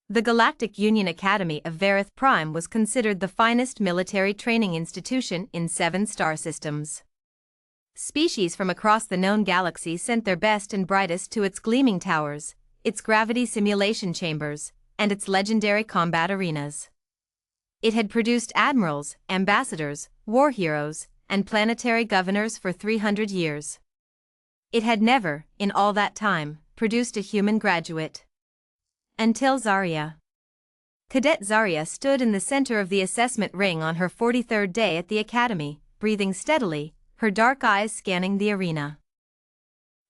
The Galactic Union Academy of Varith Prime was considered the finest military training institution in 7 star systems. Species from across the known galaxy sent their best and brightest to its gleaming towers, its gravity simulation chambers, and its legendary combat arenas. It had produced admirals, ambassadors, war heroes, and planetary governors for 300 years. It had never, in all that time, produced a human graduate. Until Zarya. Cadet Zarya stood in the center of the assessment ring on her 43rd day at the academy, breathing steadily, her dark eyes scanning the arena.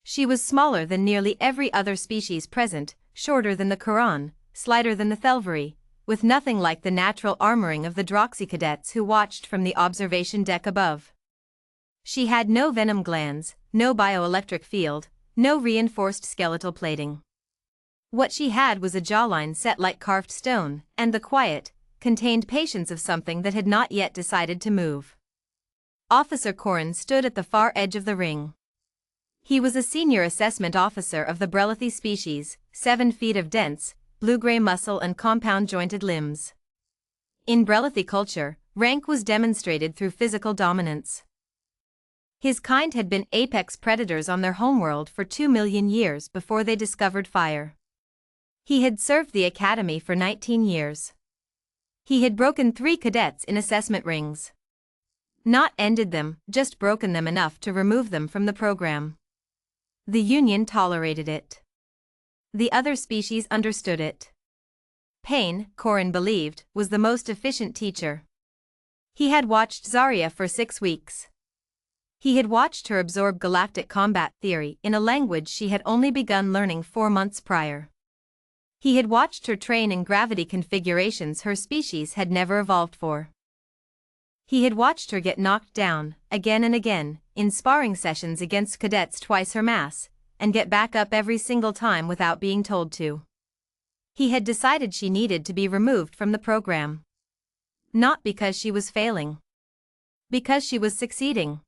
She was smaller than nearly every other species present, shorter than the Quran, slighter than the Thelvery, with nothing like the natural armoring of the Droxy cadets who watched from the observation deck above. She had no venom glands, no bioelectric field, no reinforced skeletal plating. What she had was a jawline set like carved stone, and the quiet, contained patience of something that had not yet decided to move. Officer Corin stood at the far edge of the ring. He was a senior assessment officer of the Brelathi species, 7 feet of dense, blue-gray muscle and compound-jointed limbs. In Brelathi culture, rank was demonstrated through physical dominance. His kind had been apex predators on their homeworld for 2 million years before they discovered fire. He had served the academy for 19 years. He had broken 3 cadets in assessment rings. Not ended them, just broken them enough to remove them from the program. The Union tolerated it. The other species understood it. Pain, Corin believed, was the most efficient teacher. He had watched Zarya for 6 weeks. He had watched her absorb galactic combat theory in a language she had only begun learning 4 months prior. He had watched her train in gravity configurations her species had never evolved for. He had watched her get knocked down, again and again, in sparring sessions against cadets twice her mass, and get back up every single time without being told to. He had decided she needed to be removed from the program. Not because she was failing. Because she was succeeding.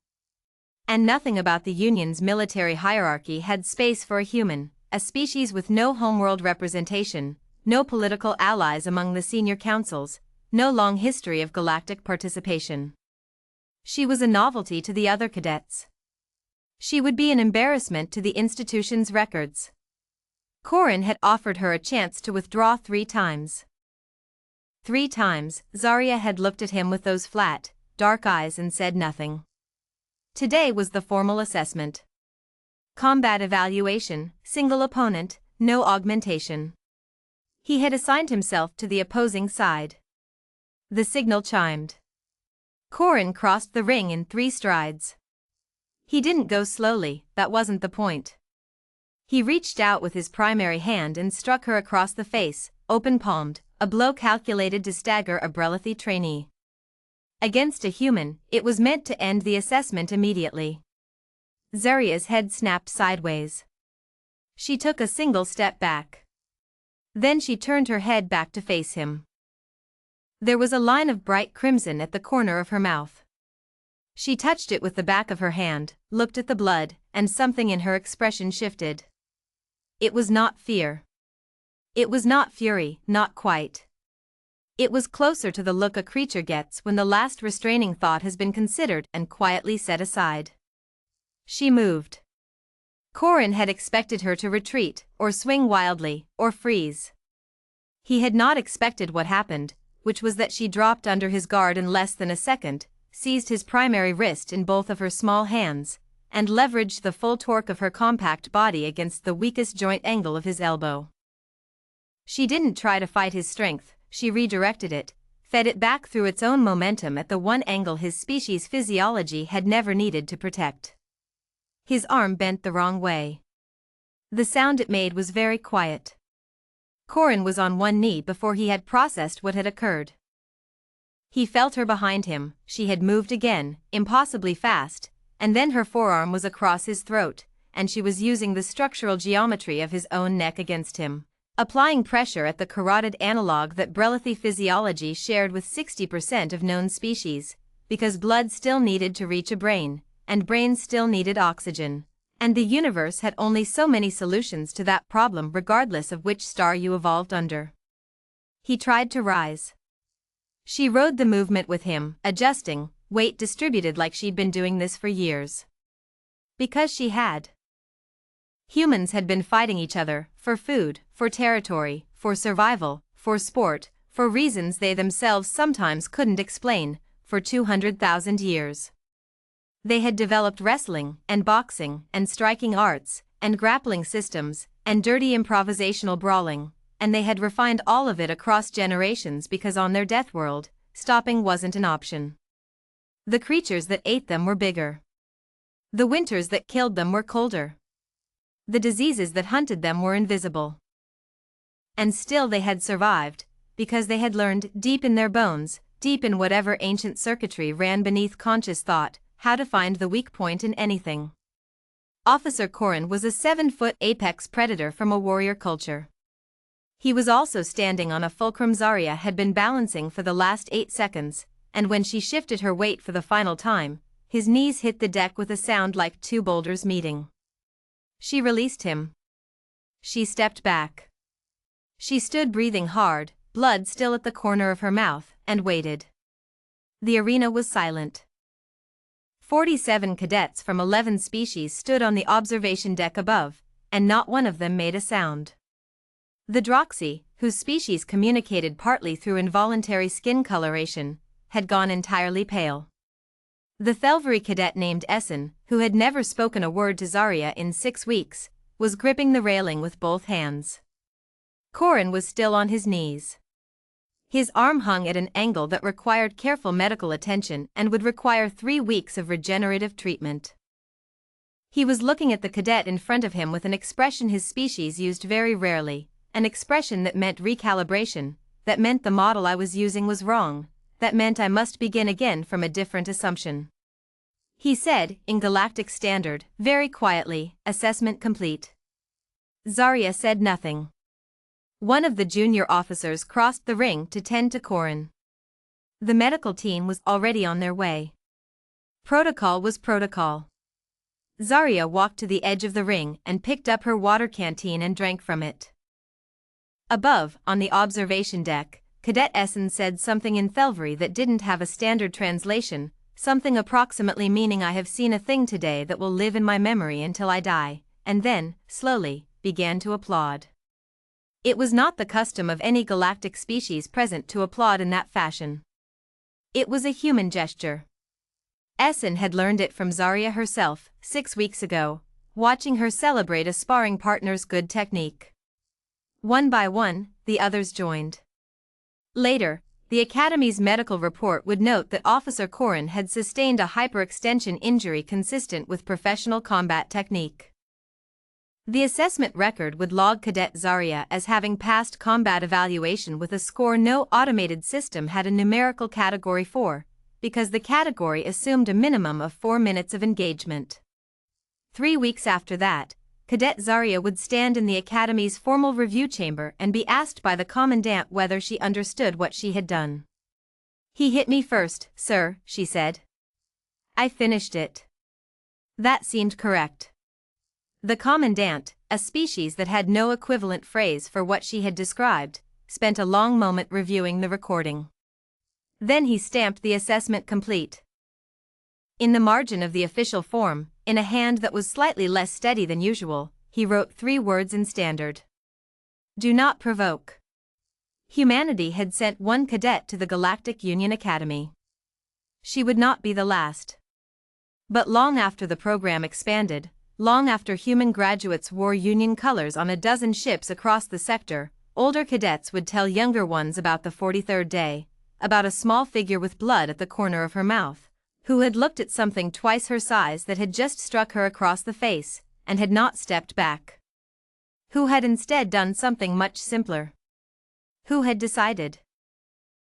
And nothing about the Union's military hierarchy had space for a human, a species with no homeworld representation, no political allies among the senior councils, no long history of galactic participation. She was a novelty to the other cadets. She would be an embarrassment to the institution's records. Corin had offered her a chance to withdraw 3 times. 3 times, Zarya had looked at him with those flat, dark eyes and said nothing. Today was the formal assessment. Combat evaluation, single opponent, no augmentation. He had assigned himself to the opposing side. The signal chimed. Corin crossed the ring in 3 strides. He didn't go slowly, that wasn't the point. He reached out with his primary hand and struck her across the face, open-palmed, a blow calculated to stagger a Brelathi trainee. Against a human, it was meant to end the assessment immediately. Zarya's head snapped sideways. She took a single step back. Then she turned her head back to face him. There was a line of bright crimson at the corner of her mouth. She touched it with the back of her hand, looked at the blood, and something in her expression shifted. It was not fear. It was not fury, not quite. It was closer to the look a creature gets when the last restraining thought has been considered and quietly set aside. She moved. Corin had expected her to retreat, or swing wildly, or freeze. He had not expected what happened, which was that she dropped under his guard in less than a second, seized his primary wrist in both of her small hands, and leveraged the full torque of her compact body against the weakest joint angle of his elbow. She didn't try to fight his strength, she redirected it, fed it back through its own momentum at the one angle his species' physiology had never needed to protect. His arm bent the wrong way. The sound it made was very quiet. Corin was on one knee before he had processed what had occurred. He felt her behind him, she had moved again, impossibly fast, and then her forearm was across his throat, and she was using the structural geometry of his own neck against him, applying pressure at the carotid analog that Brelathi physiology shared with 60% of known species, because blood still needed to reach a brain, and brains still needed oxygen. And the universe had only so many solutions to that problem regardless of which star you evolved under. He tried to rise. She rode the movement with him, adjusting, weight distributed like she'd been doing this for years. Because she had. Humans had been fighting each other, for food, for territory, for survival, for sport, for reasons they themselves sometimes couldn't explain, for 200,000 years. They had developed wrestling, and boxing, and striking arts, and grappling systems, and dirty improvisational brawling, and they had refined all of it across generations because on their death world, stopping wasn't an option. The creatures that ate them were bigger. The winters that killed them were colder. The diseases that hunted them were invisible. And still they had survived, because they had learned deep in their bones, deep in whatever ancient circuitry ran beneath conscious thought, how to find the weak point in anything. Officer Corrin was a 7-foot apex predator from a warrior culture. He was also standing on a fulcrum Zarya had been balancing for the last 8 seconds, and when she shifted her weight for the final time, his knees hit the deck with a sound like 2 boulders meeting. She released him. She stepped back. She stood breathing hard, blood still at the corner of her mouth, and waited. The arena was silent. 47 cadets from 11 species stood on the observation deck above, and not one of them made a sound. The Droxy, whose species communicated partly through involuntary skin coloration, had gone entirely pale. The Thelvery cadet named Essen, who had never spoken a word to Zarya in 6 weeks, was gripping the railing with both hands. Corrin was still on his knees. His arm hung at an angle that required careful medical attention and would require 3 weeks of regenerative treatment. He was looking at the cadet in front of him with an expression his species used very rarely, an expression that meant recalibration, that meant the model I was using was wrong, that meant I must begin again from a different assumption. He said, in Galactic Standard, very quietly, "Assessment complete." Zarya said nothing. One of the junior officers crossed the ring to tend to Corrin. The medical team was already on their way. Protocol was protocol. Zarya walked to the edge of the ring and picked up her water canteen and drank from it. Above, on the observation deck, Cadet Essen said something in Thelvery that didn't have a standard translation, something approximately meaning "I have seen a thing today that will live in my memory until I die," and then, slowly, began to applaud. It was not the custom of any galactic species present to applaud in that fashion. It was a human gesture. Essen had learned it from Zarya herself, 6 weeks ago, watching her celebrate a sparring partner's good technique. One by one, the others joined. Later, the Academy's medical report would note that Officer Corrin had sustained a hyperextension injury consistent with professional combat technique. The assessment record would log Cadet Zarya as having passed combat evaluation with a score no automated system had a numerical category 4, because the category assumed a minimum of 4 minutes of engagement. 3 weeks after that, Cadet Zarya would stand in the Academy's formal review chamber and be asked by the Commandant whether she understood what she had done. "He hit me first, sir," she said. "I finished it." That seemed correct. The Commandant, a species that had no equivalent phrase for what she had described, spent a long moment reviewing the recording. Then he stamped the assessment complete. In the margin of the official form, in a hand that was slightly less steady than usual, he wrote 3 words in Standard. "Do not provoke." Humanity had sent 1 cadet to the Galactic Union Academy. She would not be the last. But long after the program expanded, long after human graduates wore Union colors on a dozen ships across the sector, older cadets would tell younger ones about the 43rd day, about a small figure with blood at the corner of her mouth, who had looked at something twice her size that had just struck her across the face, and had not stepped back. Who had instead done something much simpler. Who had decided.